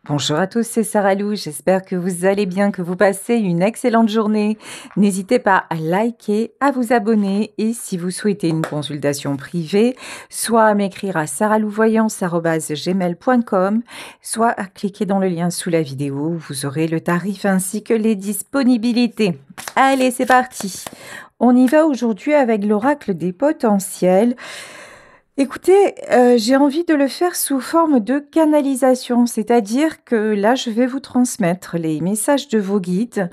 Bonjour à tous, c'est Sarah Lou. J'espère que vous allez bien, que vous passez une excellente journée. N'hésitez pas à liker, à vous abonner et si vous souhaitez une consultation privée, soit à m'écrire à sarahlouvoyance@gmail.com, soit à cliquer dans le lien sous la vidéo où vous aurez le tarif ainsi que les disponibilités. Allez, c'est parti. On y va aujourd'hui avec l'oracle des potentiels. Écoutez, j'ai envie de le faire sous forme de canalisation, c'est-à-dire que là, je vais vous transmettre les messages de vos guides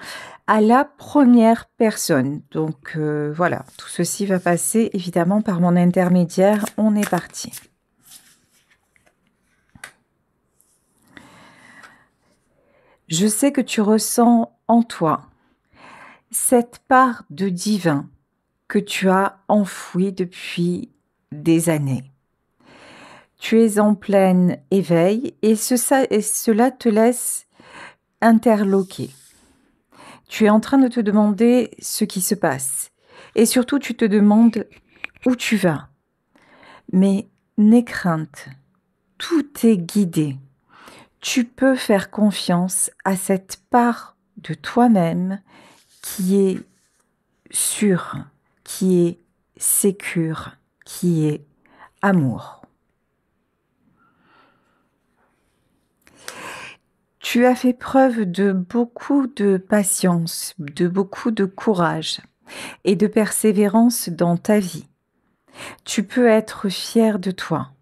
à la première personne. Donc voilà, tout ceci va passer évidemment par mon intermédiaire. On est parti. Je sais que tu ressens en toi cette part de divin que tu as enfouie depuis des années. Tu es en plein éveil et cela te laisse interloqué. Tu es en train de te demander ce qui se passe. Et surtout, tu te demandes où tu vas. Mais n'aie crainte, tout est guidé. Tu peux faire confiance à cette part de toi-même qui est sûre, qui est sécure, qui est amour. Tu as fait preuve de beaucoup de patience, de beaucoup de courage et de persévérance dans ta vie. Tu peux être fier de toi.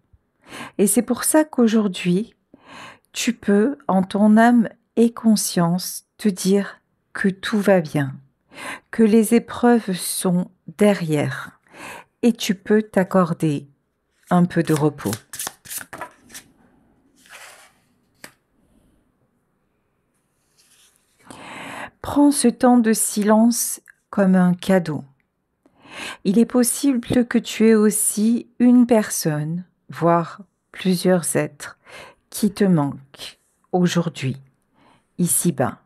Et c'est pour ça qu'aujourd'hui, tu peux, en ton âme et conscience, te dire que tout va bien, que les épreuves sont derrière et tu peux t'accorder un peu de repos. Prends ce temps de silence comme un cadeau. Il est possible que tu aies aussi une personne, voire plusieurs êtres, qui te manquent aujourd'hui, ici-bas.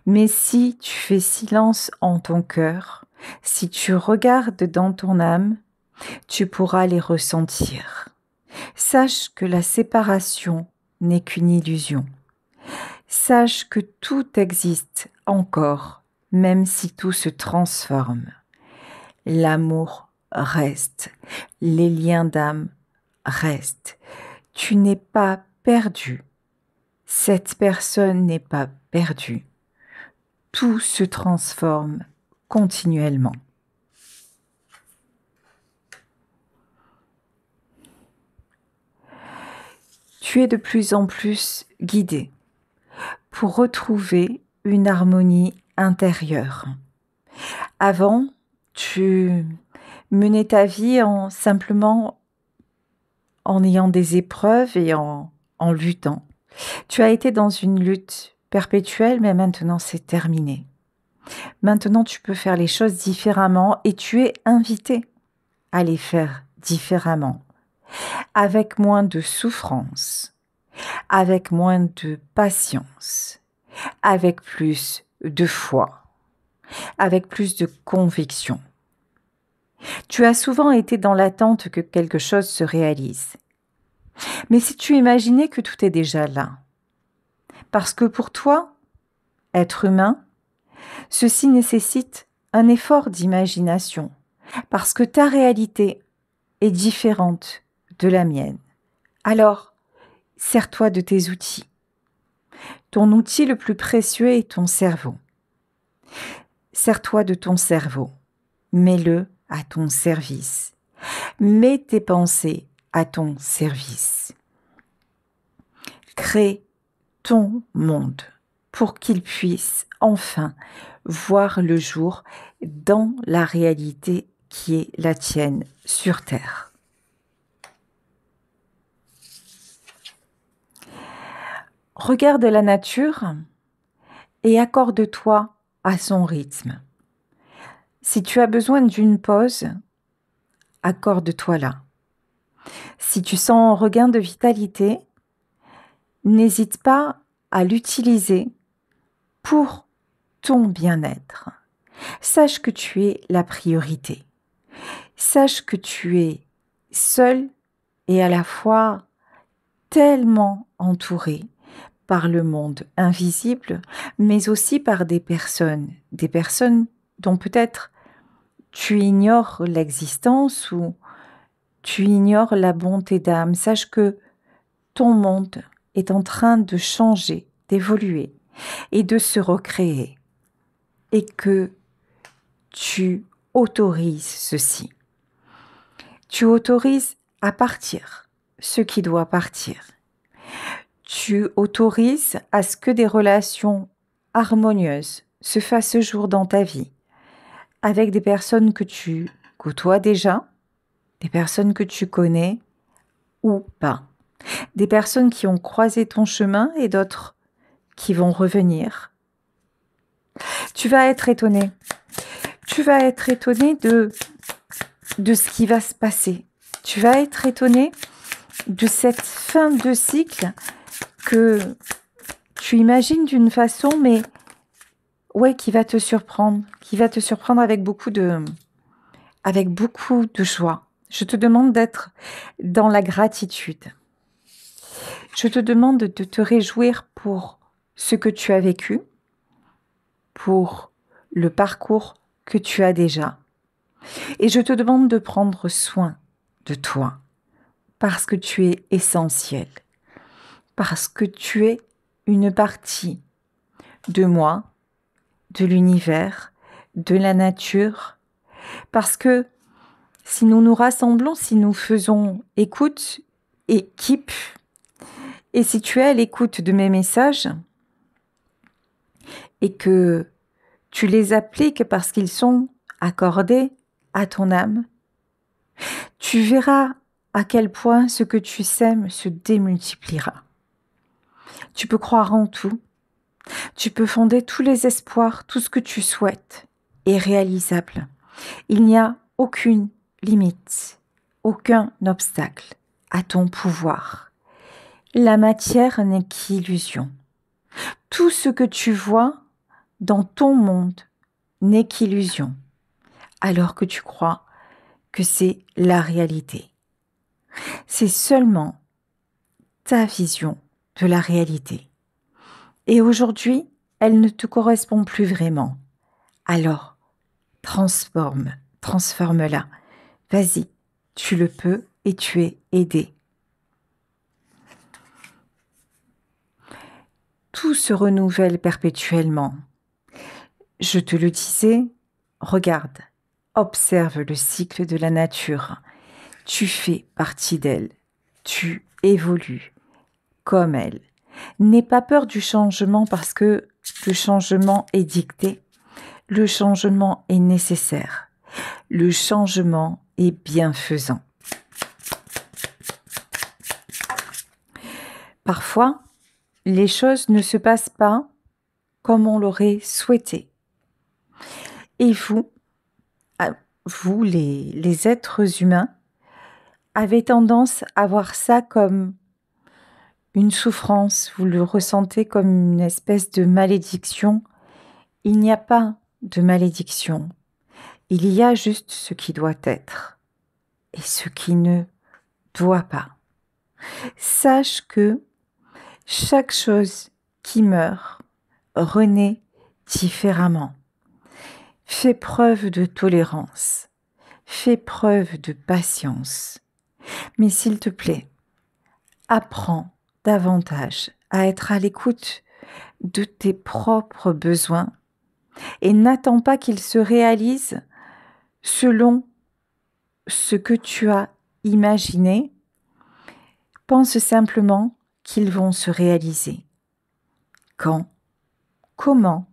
Mais si tu fais silence en ton cœur, si tu regardes dans ton âme, tu pourras les ressentir. Sache que la séparation n'est qu'une illusion. Sache que tout existe encore, même si tout se transforme. L'amour reste, les liens d'âme restent. Tu n'es pas perdu. Cette personne n'est pas perdue. Tout se transforme continuellement. Tu es de plus en plus guidé pour retrouver une harmonie intérieure. Avant, tu menais ta vie simplement en ayant des épreuves et en luttant. Tu as été dans une lutte perpétuelle, mais maintenant c'est terminé. Maintenant, tu peux faire les choses différemment et tu es invité à les faire différemment, avec moins de souffrance, avec moins de patience, avec plus de foi, avec plus de conviction. Tu as souvent été dans l'attente que quelque chose se réalise. Mais si tu imaginais que tout est déjà là, parce que pour toi, être humain, ceci nécessite un effort d'imagination, parce que ta réalité est différente de la mienne. Alors, sers-toi de tes outils. Ton outil le plus précieux est ton cerveau. Sers-toi de ton cerveau. Mets-le à ton service. Mets tes pensées à ton service. Crée ton monde pour qu'il puisse enfin voir le jour dans la réalité qui est la tienne sur Terre. Regarde la nature et accorde-toi à son rythme. Si tu as besoin d'une pause, accorde-toi là. Si tu sens un regain de vitalité, n'hésite pas à l'utiliser pour ton bien-être. Sache que tu es la priorité. Sache que tu es seul et à la fois tellement entouré par le monde invisible, mais aussi par des personnes dont peut-être tu ignores l'existence ou tu ignores la bonté d'âme. Sache que ton monde est en train de changer, d'évoluer et de se recréer, et que tu autorises ceci. Tu autorises à partir ce qui doit partir. Tu autorises à ce que des relations harmonieuses se fassent ce jour dans ta vie, avec des personnes que tu côtoies déjà, des personnes que tu connais ou pas, des personnes qui ont croisé ton chemin et d'autres qui vont revenir. Tu vas être étonné. Tu vas être étonné de ce qui va se passer. Tu vas être étonné de cette fin de cycle que tu imagines d'une façon, mais ouais, qui va te surprendre avec beaucoup de joie. Je te demande d'être dans la gratitude. Je te demande de te réjouir pour ce que tu as vécu, pour le parcours que tu as déjà. Et je te demande de prendre soin de toi, parce que tu es essentiel, parce que tu es une partie de moi, de l'univers, de la nature, parce que si nous nous rassemblons, si nous faisons écoute, équipe, et si tu es à l'écoute de mes messages, et que tu les appliques parce qu'ils sont accordés à ton âme, tu verras à quel point ce que tu sèmes se démultipliera. Tu peux croire en tout, tu peux fonder tous les espoirs, tout ce que tu souhaites est réalisable. Il n'y a aucune limite, aucun obstacle à ton pouvoir. La matière n'est qu'illusion. Tout ce que tu vois dans ton monde n'est qu'illusion, alors que tu crois que c'est la réalité. C'est seulement ta vision de la réalité. Et aujourd'hui, elle ne te correspond plus vraiment. Alors, transforme-la. Vas-y, tu le peux et tu es aidé. Tout se renouvelle perpétuellement. Je te le disais, regarde, observe le cycle de la nature. Tu fais partie d'elle. Tu évolues comme elle. N'aie pas peur du changement parce que le changement est dicté. Le changement est nécessaire. Le changement est bienfaisant. Parfois, les choses ne se passent pas comme on l'aurait souhaité. Et vous les êtres humains, avez tendance à voir ça comme une souffrance, vous le ressentez comme une espèce de malédiction. Il n'y a pas de malédiction. Il y a juste ce qui doit être et ce qui ne doit pas. Sache que chaque chose qui meurt renaît différemment. Fais preuve de tolérance. Fais preuve de patience. Mais s'il te plaît, apprends davantage à être à l'écoute de tes propres besoins et n'attends pas qu'ils se réalisent selon ce que tu as imaginé. Pense simplement qu'ils vont se réaliser. Quand? Comment?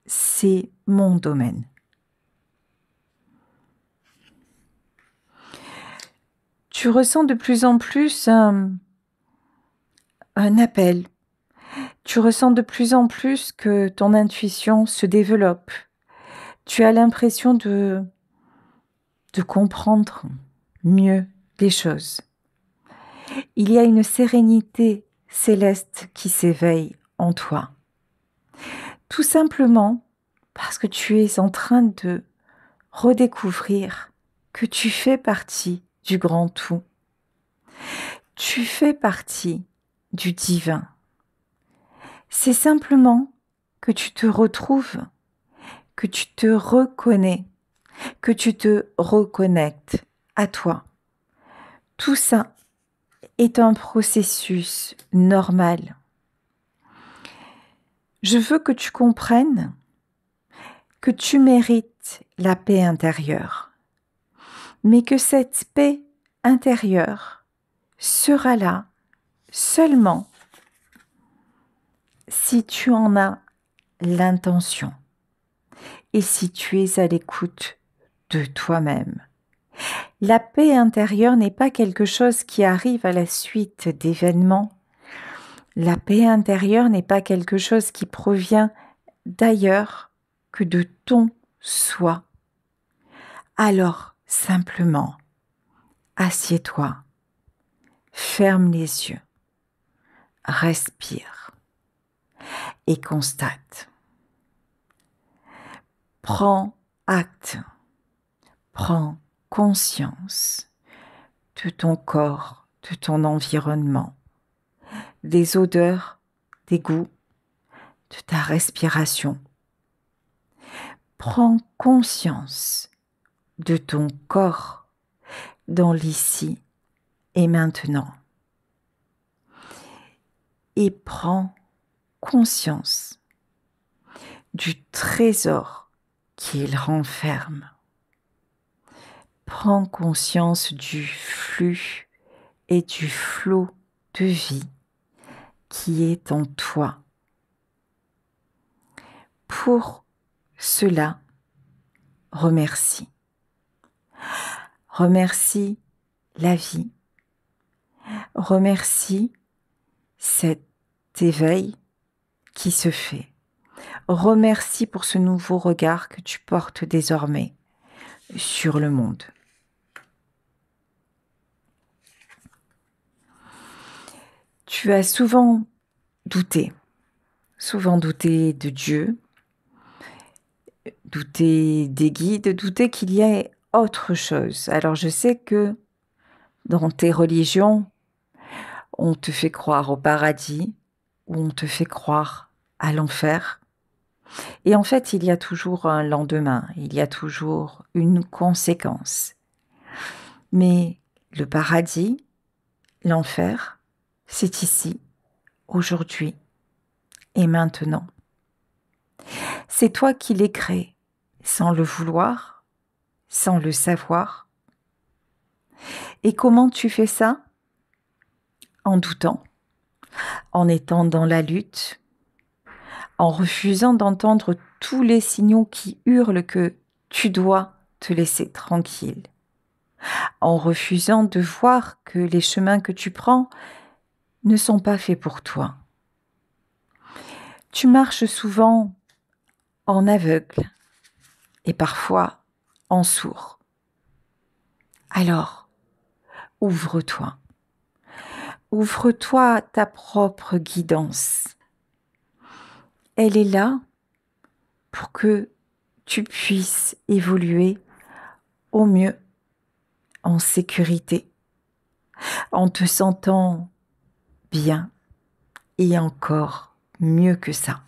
C'est mon domaine. Tu ressens de plus en plus un appel. Tu ressens de plus en plus que ton intuition se développe. Tu as l'impression de comprendre mieux les choses. Il y a une sérénité céleste qui s'éveille en toi. Tout simplement parce que tu es en train de redécouvrir que tu fais partie du grand tout. Tu fais partie du divin. C'est simplement que tu te retrouves, que tu te reconnais, que tu te reconnectes à toi. Tout ça est un processus normal. Je veux que tu comprennes que tu mérites la paix intérieure, mais que cette paix intérieure sera là seulement si tu en as l'intention et si tu es à l'écoute de toi-même. La paix intérieure n'est pas quelque chose qui arrive à la suite d'événements. La paix intérieure n'est pas quelque chose qui provient d'ailleurs que de ton soi. Alors, simplement, assieds-toi, ferme les yeux, respire et constate. Prends acte, prends conscience de ton corps, de ton environnement, des odeurs, des goûts, de ta respiration. Prends conscience de ton corps dans l'ici et maintenant. Et prends conscience du trésor qu'il renferme. Prends conscience du flux et du flot de vie qui est en toi. Pour cela, remercie. Remercie la vie. Remercie cet éveil qui se fait. Remercie pour ce nouveau regard que tu portes désormais sur le monde. Tu as souvent douté de Dieu, douté des guides, douté qu'il y ait autre chose. Alors je sais que dans tes religions, on te fait croire au paradis ou on te fait croire à l'enfer. Et en fait, il y a toujours un lendemain, il y a toujours une conséquence. Mais le paradis, l'enfer, c'est ici, aujourd'hui et maintenant. C'est toi qui les crées, sans le vouloir, sans le savoir. Et comment tu fais ça? En doutant, en étant dans la lutte, en refusant d'entendre tous les signaux qui hurlent que tu dois te laisser tranquille, en refusant de voir que les chemins que tu prends ne sont pas faits pour toi. Tu marches souvent en aveugle et parfois en sourd. Alors, ouvre-toi. Ouvre-toi à ta propre guidance. Elle est là pour que tu puisses évoluer au mieux, en sécurité, en te sentant bien et encore mieux que ça.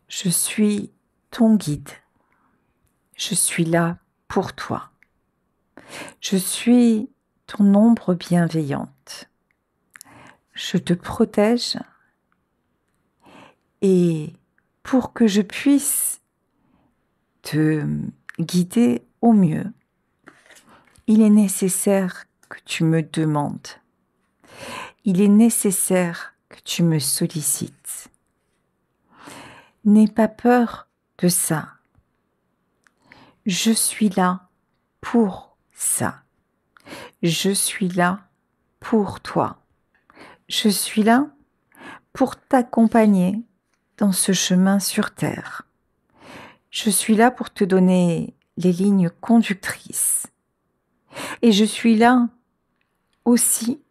Je suis ton guide. Je suis là pour toi. Je suis ton ombre bienveillante. Je te protège et pour que je puisse te guider au mieux, il est nécessaire que tu me demandes. Il est nécessaire que tu me sollicites. N'aie pas peur de ça. Je suis là pour ça. Je suis là pour toi. Je suis là pour t'accompagner dans ce chemin sur terre. Je suis là pour te donner les lignes conductrices. Et je suis là aussi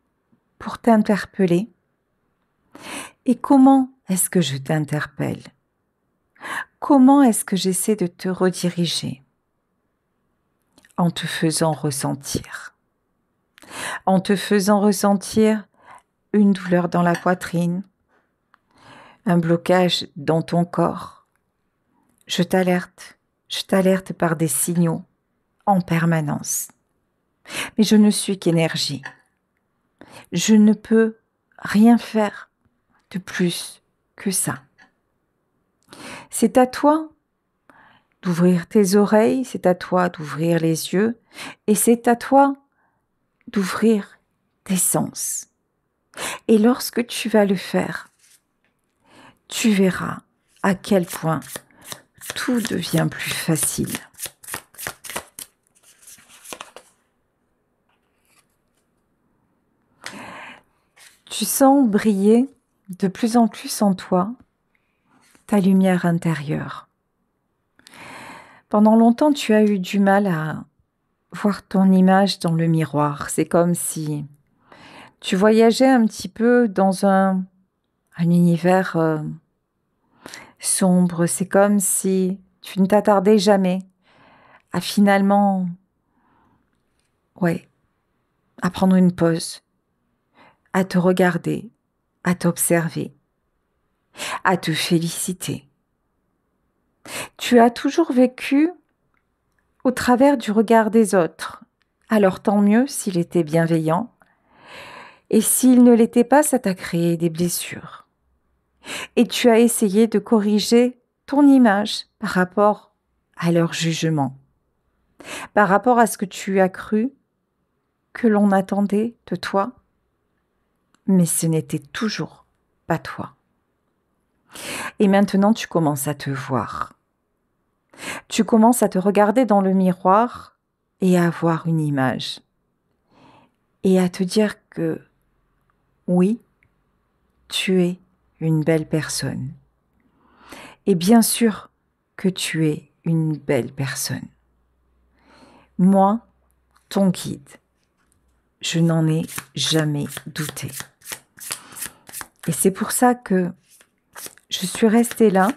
pour t'interpeller. Et comment est-ce que je t'interpelle? Comment est-ce que j'essaie de te rediriger? En te faisant ressentir. En te faisant ressentir une douleur dans la poitrine, un blocage dans ton corps. Je t'alerte par des signaux en permanence. Mais je ne suis qu'énergie. Je ne peux rien faire de plus que ça. C'est à toi d'ouvrir tes oreilles, c'est à toi d'ouvrir les yeux et c'est à toi d'ouvrir tes sens. Et lorsque tu vas le faire, tu verras à quel point tout devient plus facile. Tu sens briller de plus en plus en toi ta lumière intérieure. Pendant longtemps, tu as eu du mal à voir ton image dans le miroir. C'est comme si tu voyageais un petit peu dans un univers sombre. C'est comme si tu ne t'attardais jamais à finalement, à prendre une pause, à te regarder, à t'observer, à te féliciter. Tu as toujours vécu au travers du regard des autres. Alors tant mieux s'il était bienveillant. Et s'il ne l'était pas, ça t'a créé des blessures. Et tu as essayé de corriger ton image par rapport à leur jugement, par rapport à ce que tu as cru que l'on attendait de toi, mais ce n'était toujours pas toi. Et maintenant, tu commences à te voir. Tu commences à te regarder dans le miroir et à avoir une image. Et à te dire que oui, tu es une belle personne. Et bien sûr que tu es une belle personne. Moi, ton guide, je n'en ai jamais douté. Et c'est pour ça que je suis restée là,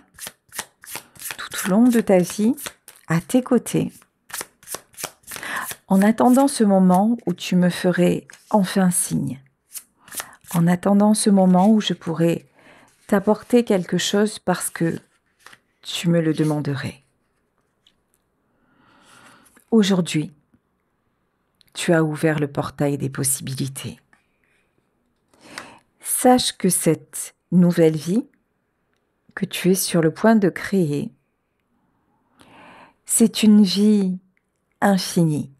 tout au long de ta vie, à tes côtés, en attendant ce moment où tu me ferais enfin signe, en attendant ce moment où je pourrais t'apporter quelque chose parce que tu me le demanderais. Aujourd'hui, tu as ouvert le portail des possibilités. Sache que cette nouvelle vie que tu es sur le point de créer, c'est une vie infinie.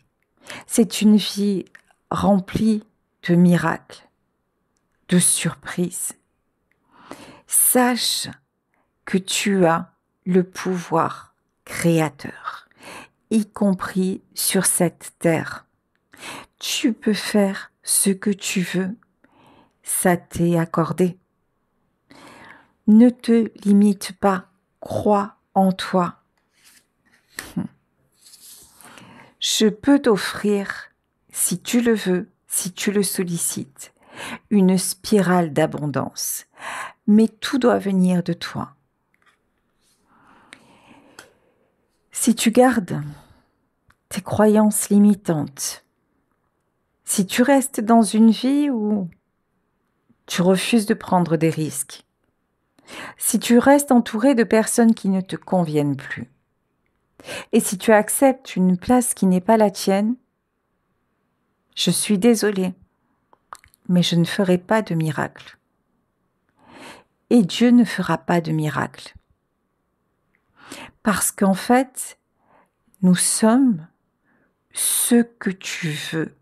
C'est une vie remplie de miracles, de surprises. Sache que tu as le pouvoir créateur, y compris sur cette terre. Tu peux faire ce que tu veux, ça t'est accordé. Ne te limite pas, crois en toi. Je peux t'offrir, si tu le veux, si tu le sollicites, une spirale d'abondance. Mais tout doit venir de toi. Si tu gardes tes croyances limitantes, si tu restes dans une vie où tu refuses de prendre des risques, si tu restes entouré de personnes qui ne te conviennent plus, et si tu acceptes une place qui n'est pas la tienne, je suis désolée, mais je ne ferai pas de miracle. Et Dieu ne fera pas de miracle. Parce qu'en fait, nous sommes ce que tu veux.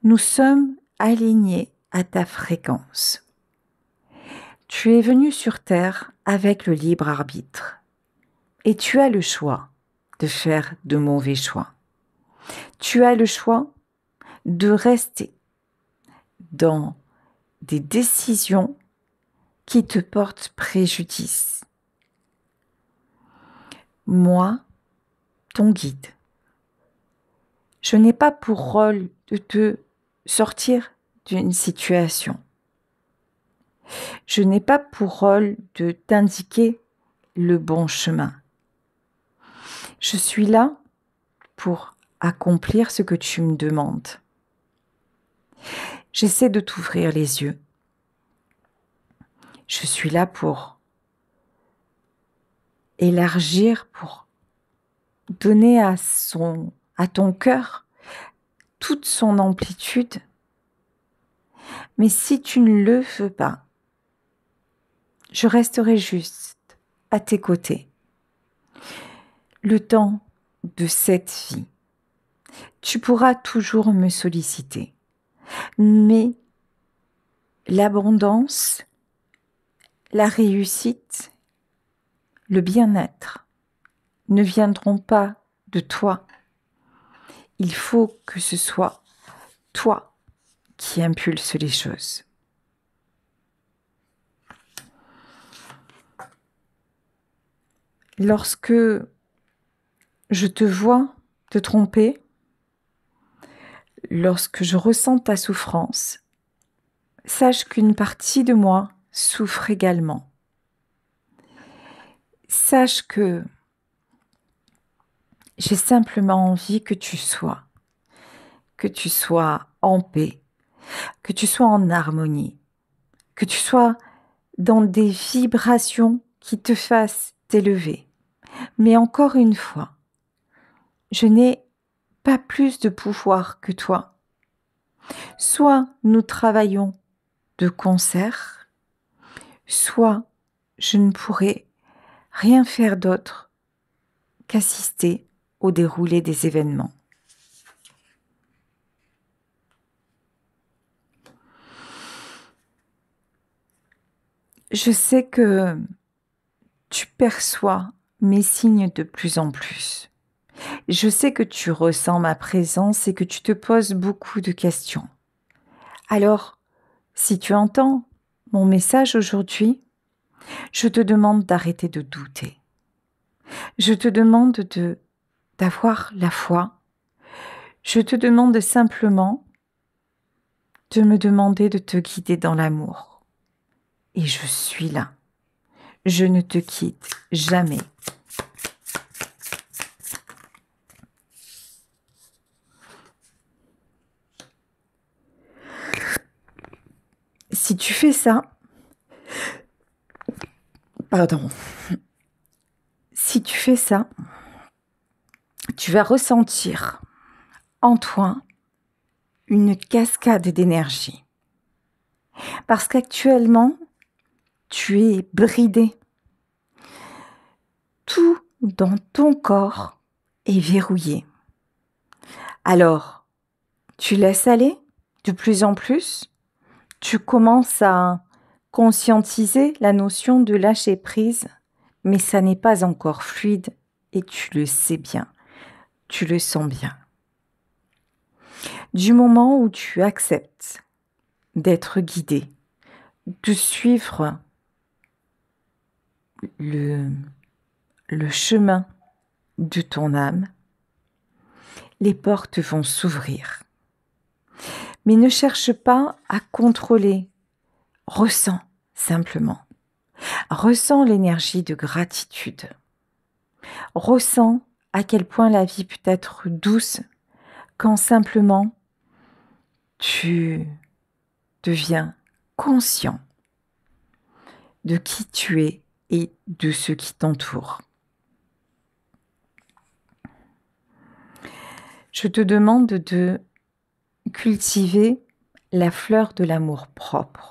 Nous sommes alignés à ta fréquence. Tu es venu sur Terre avec le libre arbitre. Et tu as le choix de faire de mauvais choix. Tu as le choix de rester dans des décisions qui te portent préjudice. Moi, ton guide, je n'ai pas pour rôle de te sortir d'une situation. Je n'ai pas pour rôle de t'indiquer le bon chemin. Je suis là pour accomplir ce que tu me demandes. J'essaie de t'ouvrir les yeux. Je suis là pour élargir, pour donner à ton cœur toute son amplitude. Mais si tu ne le veux pas, je resterai juste à tes côtés. Le temps de cette vie, tu pourras toujours me solliciter. Mais l'abondance, la réussite, le bien-être ne viendront pas de toi. Il faut que ce soit toi qui impulse les choses. Lorsque je te vois te tromper, lorsque je ressens ta souffrance, sache qu'une partie de moi souffre également. Sache que j'ai simplement envie que tu sois en paix, que tu sois en harmonie, que tu sois dans des vibrations qui te fassent t'élever. Mais encore une fois, je n'ai pas plus de pouvoir que toi. Soit nous travaillons de concert, soit je ne pourrai rien faire d'autre qu'assister au déroulé des événements. Je sais que tu perçois mes signes de plus en plus. Je sais que tu ressens ma présence et que tu te poses beaucoup de questions. Alors, si tu entends mon message aujourd'hui, je te demande d'arrêter de douter. Je te demande d'avoir la foi. Je te demande simplement de me demander de te guider dans l'amour. Et je suis là. Je ne te quitte jamais. Si tu fais ça, si tu fais ça, tu vas ressentir en toi une cascade d'énergie. Parce qu'actuellement, tu es bridé. Tout dans ton corps est verrouillé. Alors, tu laisses aller de plus en plus. Tu commences à conscientiser la notion de lâcher prise, mais ça n'est pas encore fluide et tu le sais bien, tu le sens bien. Du moment où tu acceptes d'être guidé, de suivre le chemin de ton âme, les portes vont s'ouvrir. Mais ne cherche pas à contrôler. Ressens simplement. Ressens l'énergie de gratitude. Ressens à quel point la vie peut être douce quand simplement tu deviens conscient de qui tu es et de ce qui t'entoure. Je te demande de cultiver la fleur de l'amour propre,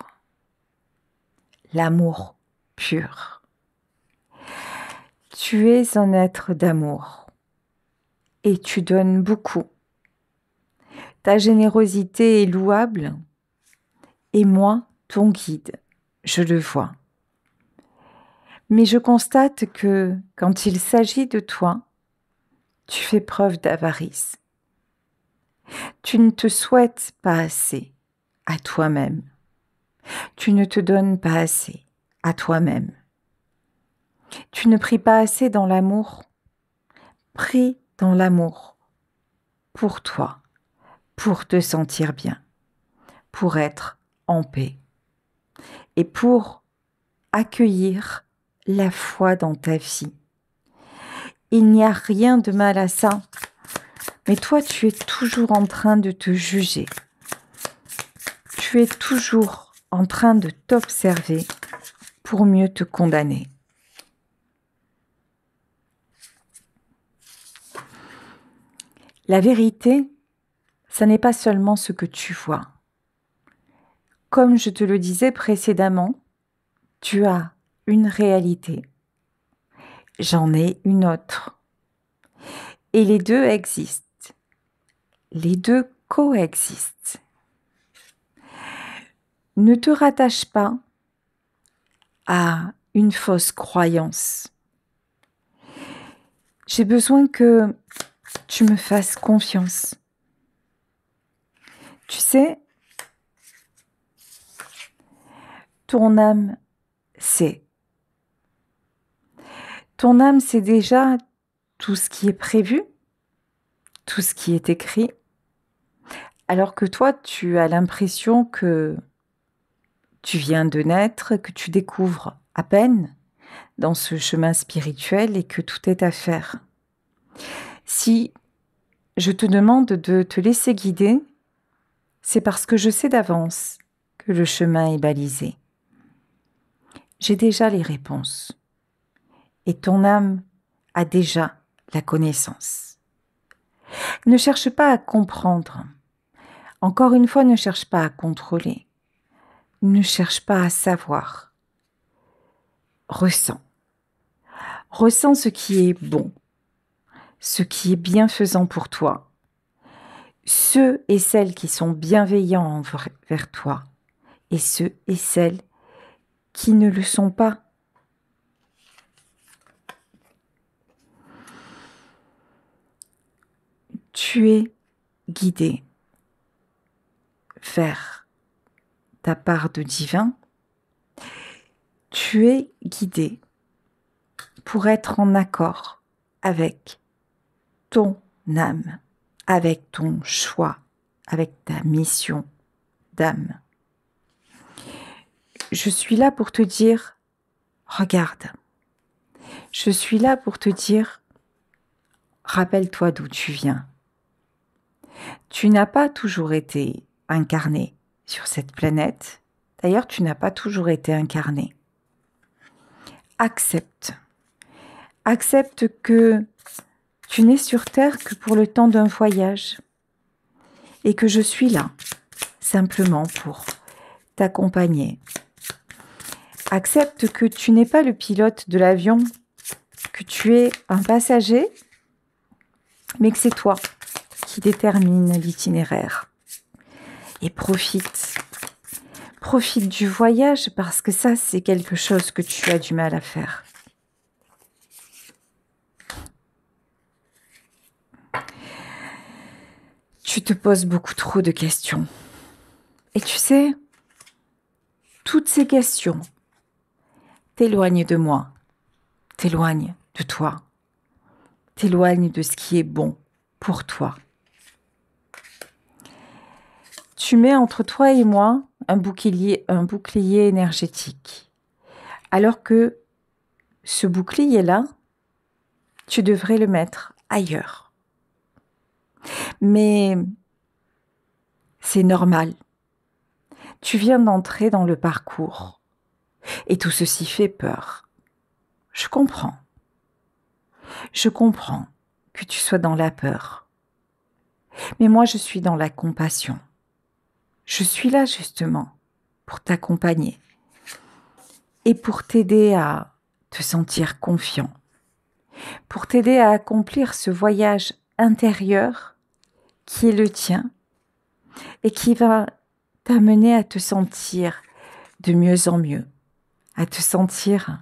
l'amour pur. Tu es un être d'amour et tu donnes beaucoup. Ta générosité est louable et moi, ton guide, je le vois. Mais je constate que quand il s'agit de toi, tu fais preuve d'avarice. Tu ne te souhaites pas assez à toi-même. Tu ne te donnes pas assez à toi-même. Tu ne pries pas assez dans l'amour. Prie dans l'amour pour toi, pour te sentir bien, pour être en paix et pour accueillir la foi dans ta vie. Il n'y a rien de mal à ça. Mais toi, tu es toujours en train de te juger. Tu es toujours en train de t'observer pour mieux te condamner. La vérité, ça n'est pas seulement ce que tu vois. Comme je te le disais précédemment, tu as une réalité. J'en ai une autre. Et les deux existent. Les deux coexistent. Ne te rattache pas à une fausse croyance. J'ai besoin que tu me fasses confiance. Tu sais, ton âme sait. Ton âme sait déjà tout ce qui est prévu, tout ce qui est écrit, alors que toi, tu as l'impression que tu viens de naître, que tu découvres à peine dans ce chemin spirituel et que tout est à faire. Si je te demande de te laisser guider, c'est parce que je sais d'avance que le chemin est balisé. J'ai déjà les réponses et ton âme a déjà la connaissance. Ne cherche pas à comprendre. Encore une fois, ne cherche pas à contrôler. Ne cherche pas à savoir. Ressens. Ressens ce qui est bon, ce qui est bienfaisant pour toi. Ceux et celles qui sont bienveillants envers toi et ceux et celles qui ne le sont pas. Tu es guidé vers ta part de divin. Tu es guidé pour être en accord avec ton âme, avec ton choix, avec ta mission d'âme. Je suis là pour te dire, regarde. Je suis là pour te dire, rappelle-toi d'où tu viens. Tu n'as pas toujours été incarné sur cette planète. D'ailleurs, tu n'as pas toujours été incarné. Accepte. Accepte que tu n'es sur Terre que pour le temps d'un voyage et que je suis là, simplement pour t'accompagner. Accepte que tu n'es pas le pilote de l'avion, que tu es un passager, mais que c'est toi qui détermine l'itinéraire. Et profite. Profite du voyage parce que ça, c'est quelque chose que tu as du mal à faire. Tu te poses beaucoup trop de questions. Et tu sais, toutes ces questions t'éloignent de moi, t'éloignent de toi, t'éloignent de ce qui est bon pour toi. Tu mets entre toi et moi un bouclier énergétique. Alors que ce bouclier-là, tu devrais le mettre ailleurs. Mais c'est normal. Tu viens d'entrer dans le parcours et tout ceci fait peur. Je comprends. Je comprends que tu sois dans la peur. Mais moi, je suis dans la compassion. Je suis là justement pour t'accompagner et pour t'aider à te sentir confiant, pour t'aider à accomplir ce voyage intérieur qui est le tien et qui va t'amener à te sentir de mieux en mieux, à te sentir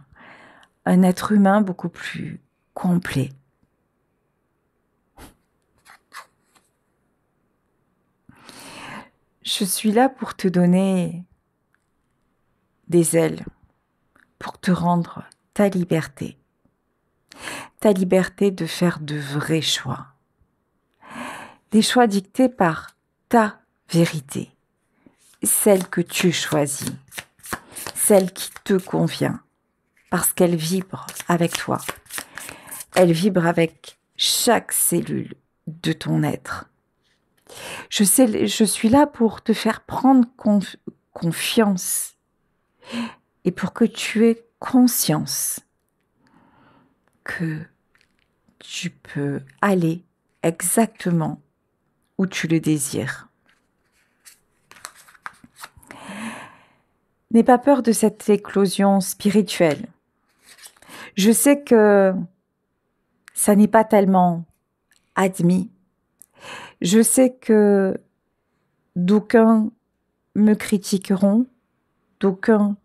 un être humain beaucoup plus complet. Je suis là pour te donner des ailes, pour te rendre ta liberté de faire de vrais choix, des choix dictés par ta vérité, celle que tu choisis, celle qui te convient. parce qu'elle vibre avec toi. Elle vibre avec chaque cellule de ton être. Je suis là pour te faire prendre confiance et pour que tu aies conscience que tu peux aller exactement où tu le désires. N'aie pas peur de cette éclosion spirituelle. Je sais que ça n'est pas tellement admis. Je sais que d'aucuns me critiqueront, d'aucuns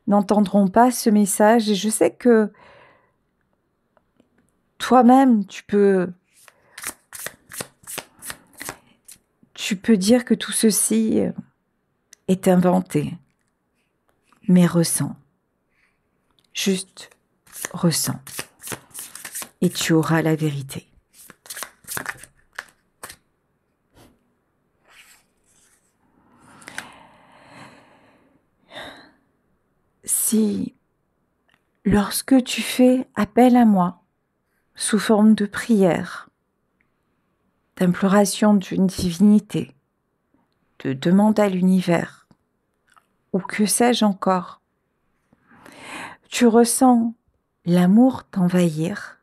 n'entendront pas ce message et je sais que toi-même tu peux dire que tout ceci est inventé, mais ressens, juste ressens et tu auras la vérité. Si, lorsque tu fais appel à moi, sous forme de prière, d'imploration d'une divinité, de demande à l'univers, ou que sais-je encore, tu ressens l'amour t'envahir,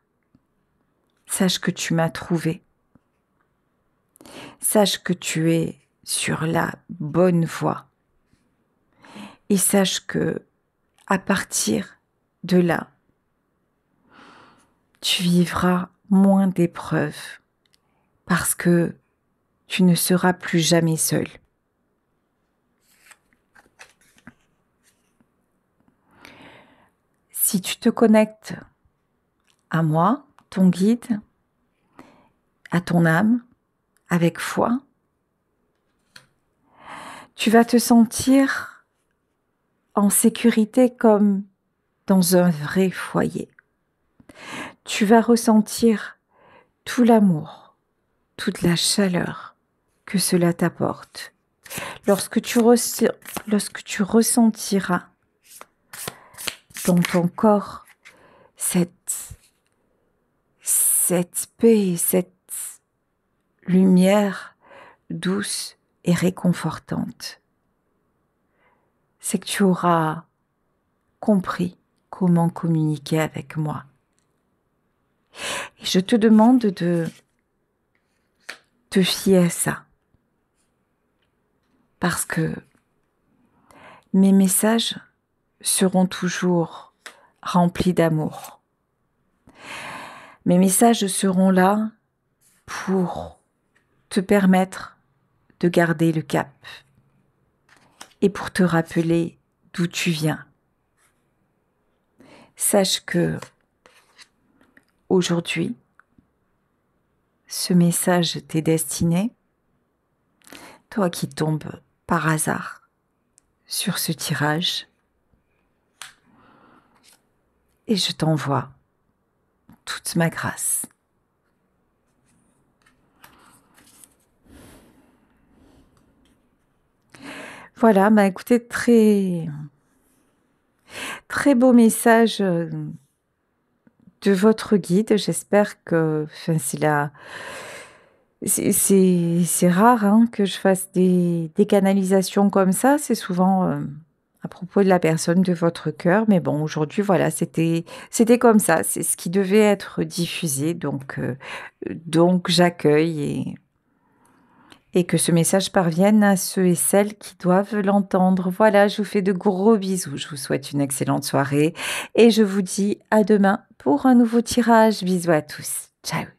sache que tu m'as trouvé. Sache que tu es sur la bonne voie. Et sache que, à partir de là, tu vivras moins d'épreuves parce que tu ne seras plus jamais seul. Si tu te connectes à moi, ton guide, à ton âme, avec foi, tu vas te sentir en sécurité comme dans un vrai foyer. Tu vas ressentir tout l'amour, toute la chaleur que cela t'apporte. Lorsque tu ressentiras dans ton corps cette paix, cette lumière douce et réconfortante, c'est que tu auras compris comment communiquer avec moi. Et je te demande de te fier à ça. Parce que mes messages seront toujours remplis d'amour. Mes messages seront là pour te permettre de garder le cap et pour te rappeler d'où tu viens. Sache que aujourd'hui, ce message t'est destiné, toi qui tombes par hasard sur ce tirage, et je t'envoie toute ma grâce. Voilà, écoutez, très beau message de votre guide. J'espère que, c'est rare que je fasse des canalisations comme ça. C'est souvent à propos de la personne de votre cœur. Mais bon, aujourd'hui, voilà, c'était comme ça. C'est ce qui devait être diffusé. Donc j'accueille et que ce message parvienne à ceux et celles qui doivent l'entendre. Voilà, je vous fais de gros bisous. Je vous souhaite une excellente soirée et je vous dis à demain pour un nouveau tirage. Bisous à tous. Ciao.